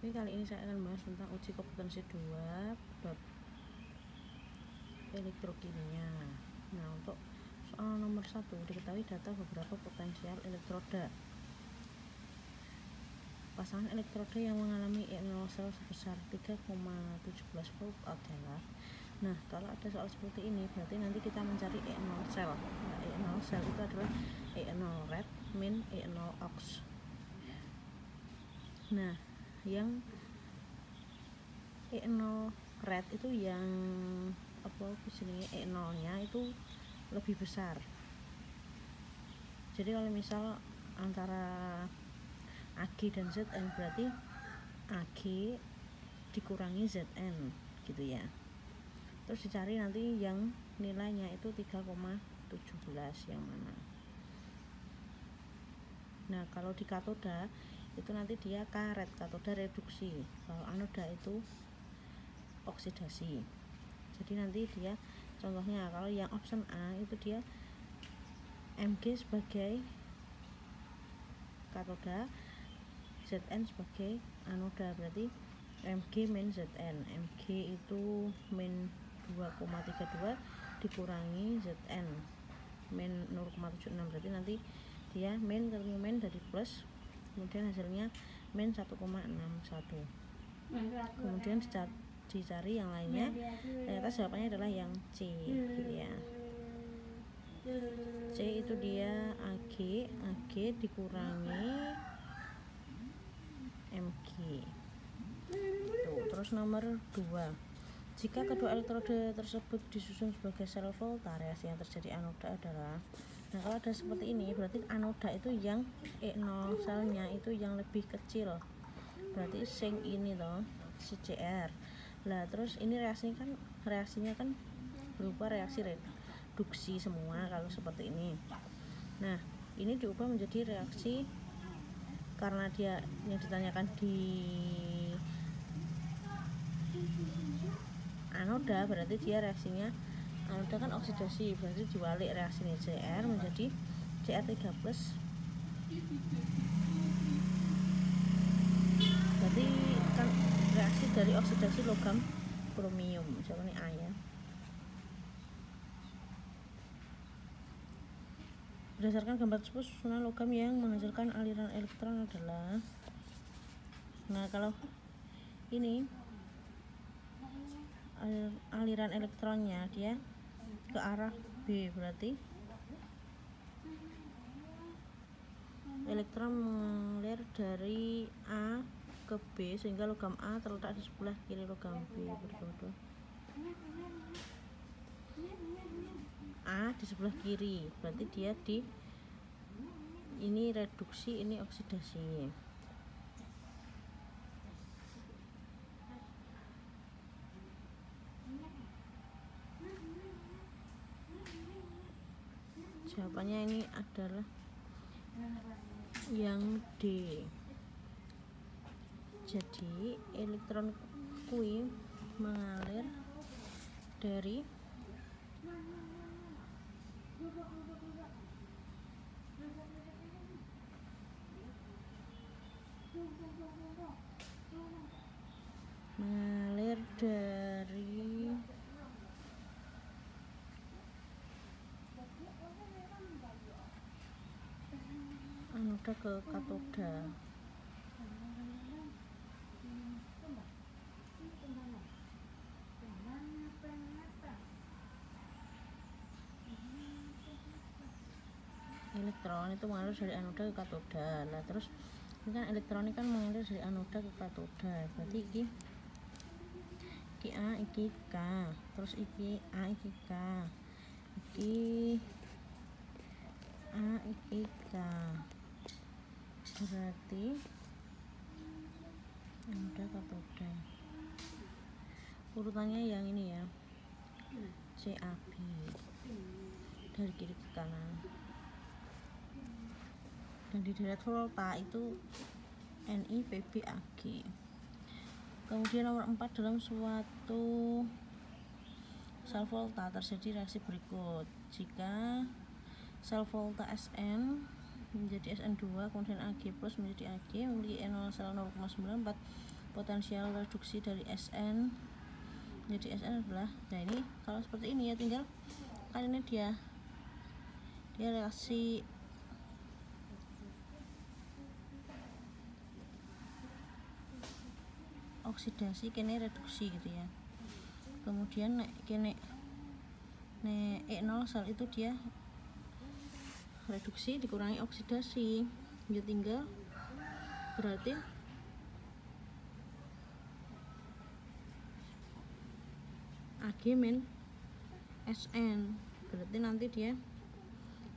Ini kali ini saya akan bahas tentang uji kompetensi 2 bab elektrokimia. Nah, untuk soal nomor 1, diketahui data beberapa potensial elektroda. Pasangan elektroda yang mengalami E0 sel sebesar 3,17 volt adalah. Nah, kalau ada soal seperti ini, berarti nanti kita mencari E0 sel. Nah, E0 sel itu adalah E0 red min E0 ox. Nah, yang E0 red itu yang E0 nya itu lebih besar. Jadi kalau misal antara AG dan ZN, berarti AG dikurangi ZN gitu ya. Terus dicari nanti yang nilainya itu 3,17 yang mana. Nah, kalau di katoda itu nanti dia karet, katoda reduksi. Kalau anoda itu oksidasi. Jadi nanti dia contohnya kalau yang option A itu dia Mg sebagai katoda, Zn sebagai anoda, berarti Mg min Zn. Mg itu min 2,32 dikurangi Zn min 0,76, berarti nanti dia min ketemu min dari plus, kemudian hasilnya min 1,61. Kemudian dicari yang lainnya, ternyata jawabannya adalah yang C gitu ya. C itu dia AG dikurangi Mg. Tuh, terus nomor 2, jika kedua elektroda tersebut disusun sebagai sel volta, reaksi yang terjadi anoda adalah. Nah, kalau ada seperti ini, berarti anoda itu yang E0 selnya itu yang lebih kecil, berarti sing ini toh, si Cr. Lah terus ini reaksinya kan berupa reaksi reduksi semua kalau seperti ini. Nah, ini diubah menjadi reaksi, karena dia yang ditanyakan di anoda, berarti dia reaksinya anoda kan oksidasi, berarti diwalik reaksinya Cr menjadi Cr3+, berarti kan reaksi dari oksidasi logam kromium, siapa nih A ya. Berdasarkan gambar tersebut, susunan logam yang menghasilkan aliran elektron adalah. Nah, kalau ini aliran elektronnya dia ke arah B, berarti elektron mengalir dari A ke B sehingga logam A terletak di sebelah kiri logam B. Berdoa A di sebelah kiri, berarti dia di ini reduksi, ini oksidasi. Jawabannya ini adalah yang D. Jadi elektron kui mengalir dari anoda ke katoda. Elektron itu mengalir dari anoda ke katoda. Nah, terus ini kan elektronik kan mengalir dari anoda ke katoda, berarti iki A, iki K, terus iki A, iki K, iki A, iki K, berarti anoda katoda. Urutannya yang ini ya, CAB dari kiri ke kanan. Dan di deret volta itu Ni Pb Ag. Kemudian nomor 4, dalam suatu sel volta terjadi reaksi berikut. Jika sel volta Sn menjadi Sn2, kemudian Ag plus menjadi Ag, memiliki E0 sel 0,94, potensial reduksi dari Sn. Jadi Sn adalah, nah ini kalau seperti ini ya, tinggal kan ini dia reaksi oksidasi kene reduksi gitu ya. Kemudian nek kene E0 sel itu dia reduksi dikurangi oksidasi, ya tinggal berarti Ag min Sn, berarti nanti dia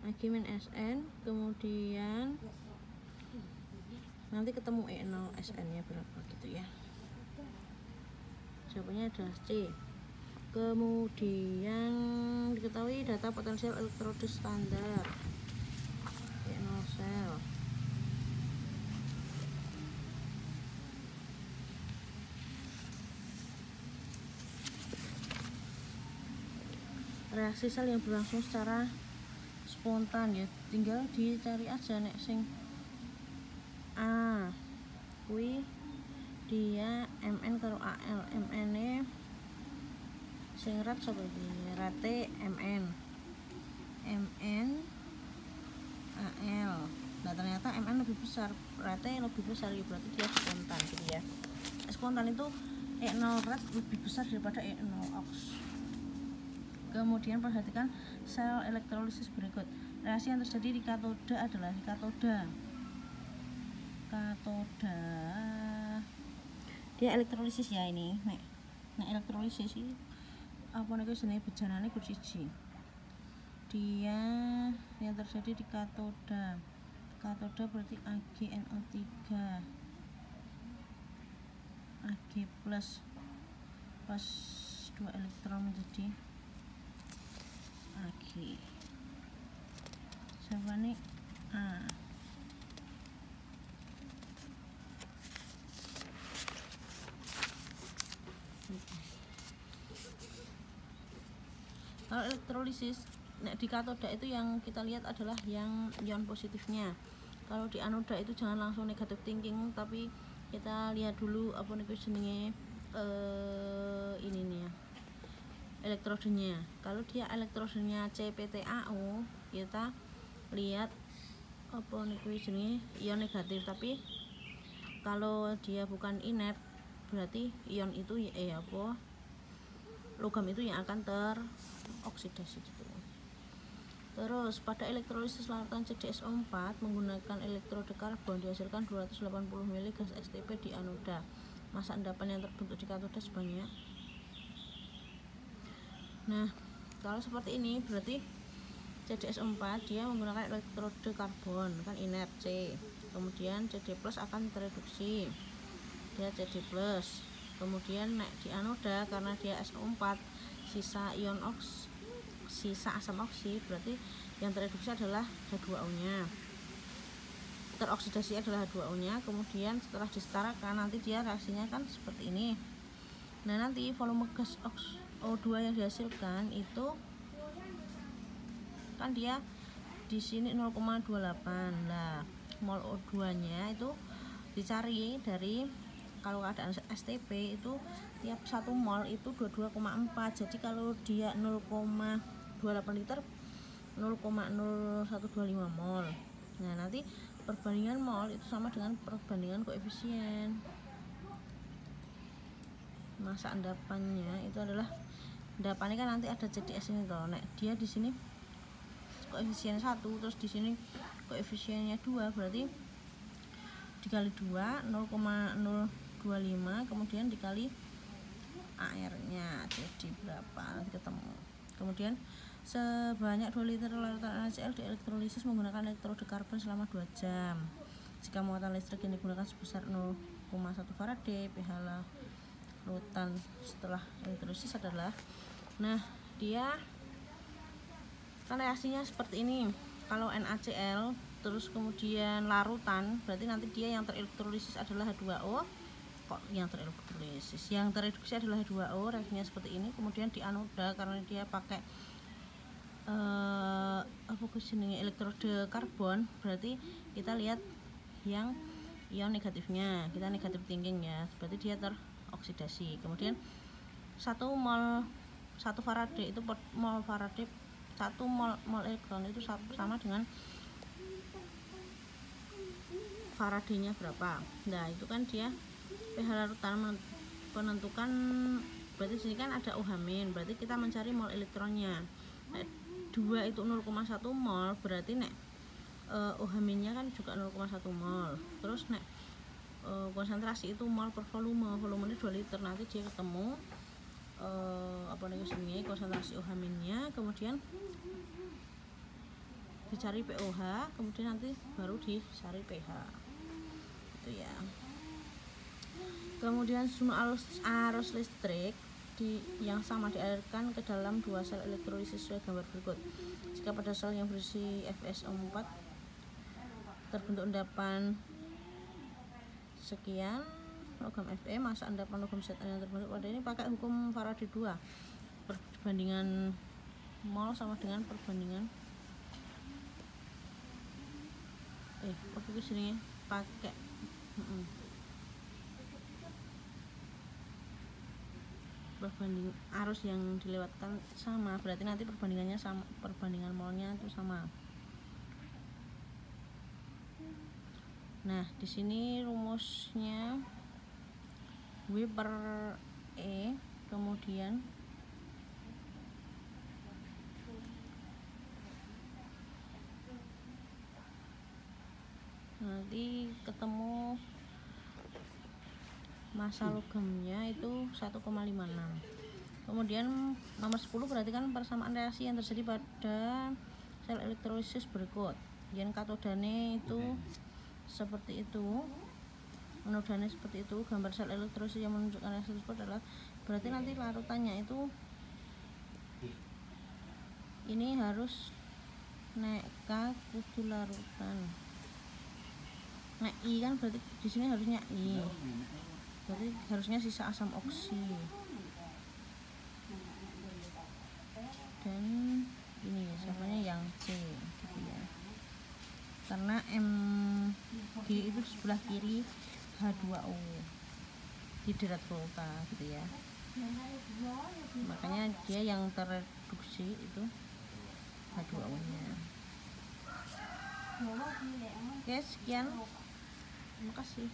Ag min Sn, kemudian nanti ketemu E0 Sn nya berapa gitu ya. Jawabannya adalah C. Kemudian diketahui data potensial elektroda standar E0 sel. Reaksi sel yang berlangsung secara spontan ya, tinggal dicari aja nek sing A kui dia Mn karo Al, Mn e sing rat sapa iki, rate Mn Al. Nah ternyata Mn lebih besar, rate lebih besar ya, berarti dia spontan gitu ya. Spontan itu E0 rat lebih besar daripada E0 oks. Kemudian perhatikan sel elektrolisis berikut. Reaksi yang terjadi di katoda adalah di katoda dia elektrolisis ya ini. Nek elektrolisis ini apa nek jenenge bejanane kudu siji. Dia yang terjadi di katoda berarti AgNO3 Ag plus 2 elektron menjadi Ag. Jawabannya A. Kalau elektrolisis di katoda itu yang kita lihat adalah yang ion positifnya. Kalau di anoda itu jangan langsung negatif thinking, tapi kita lihat dulu apa nih jenenge ini nih ya, elektrodenya. Kalau dia elektrodenya CPTAO, kita lihat apa nih jenenge ion negatif, tapi kalau dia bukan inert berarti ion itu logam itu yang akan teroksidasi gitu. Terus pada elektrolisis larutan CdSO4 menggunakan elektroda karbon dihasilkan 280 ml gas STP di anoda. Massa endapan yang terbentuk di katoda sebanyak. Nah, kalau seperti ini berarti CdSO4 dia menggunakan elektroda karbon kan inert C. Kemudian Cd+ akan tereduksi. Dia Cd+. Kemudian di anoda karena dia SO4 sisa ion sisa asam oksi, berarti yang tereduksi adalah H2O nya, teroksidasi adalah H2O nya. Kemudian setelah disetarakan nanti dia reaksinya kan seperti ini. Nah nanti volume gas O2 yang dihasilkan itu kan dia di sini 0,28. Nah mol O2 nya itu dicari dari, kalau keadaan STP itu tiap 1 mol itu 22,4. Jadi kalau dia 0,28 liter 0,0125 mol. Nah nanti perbandingan mol itu sama dengan perbandingan koefisien massa endapannya. Itu adalah endapannya kan nanti ada CdS ini toh. Nah dia di sini koefisien 1, terus di sini koefisiennya 2, berarti dikali 2 0,025, kemudian dikali AR nya jadi berapa nanti ketemu. Kemudian sebanyak 2 liter larutan NaCl dielektrolisis menggunakan elektroda karbon selama 2 jam. Jika muatan listrik yang digunakan sebesar 0,1 Faraday, pH larutan setelah elektrolisis adalah, nah dia kan reaksinya seperti ini. Kalau NaCl terus kemudian larutan, berarti nanti dia yang terelektrolisis adalah H2O. Kok yang terelektrolisis, yang tereduksi adalah H2O, reaksinya seperti ini. Kemudian di anoda karena dia pakai elektroda karbon, berarti kita lihat yang ion negatifnya, kita negatif thinking ya, berarti dia teroksidasi. Kemudian 1 Faraday itu mol Faraday, 1 mol elektron itu sama dengan Faradaynya berapa. Nah itu kan dia pH larutan penentukan, berarti sini kan ada OH-, berarti kita mencari mol elektronnya. 2 itu 0,1 mol, berarti nek OH- kan juga 0,1 mol. Terus nek konsentrasi itu mol per volumenya 2 liter. Nanti dia ketemu konsentrasi OH-nya, kemudian dicari pOH, kemudian nanti baru dicari pH itu ya. Kemudian sumber arus listrik yang sama dialirkan ke dalam 2 sel elektrolisis sesuai gambar berikut. Jika pada sel yang berisi FeSO4 terbentuk endapan sekian logam Fe, masa endapan logam Za yang terbentuk pada ini pakai hukum Faraday 2, perbandingan mol sama dengan perbandingan sini pakai perbanding arus yang dilewatkan sama, berarti nanti perbandingannya sama, perbandingan molnya itu sama. Nah di sini rumusnya W per E, kemudian nanti ketemu massa logamnya itu 1,56. Kemudian nomor 10 berarti kan persamaan reaksi yang terjadi pada sel elektrolisis berikut. Kemudian katodane itu seperti itu, anodane seperti itu. Gambar sel elektrolisis yang menunjukkan reaksi tersebut adalah, berarti nanti larutannya itu ini harus nek K kudu larutan, nek I kan berarti di sini harusnya I, berarti harusnya sisa asam oksi. Dan ini samanya yang C gitu ya, karena Mg itu di sebelah kiri H2O hidrat volta gitu ya, makanya dia yang terreduksi itu H2O nya. Oke sekian, terima kasih.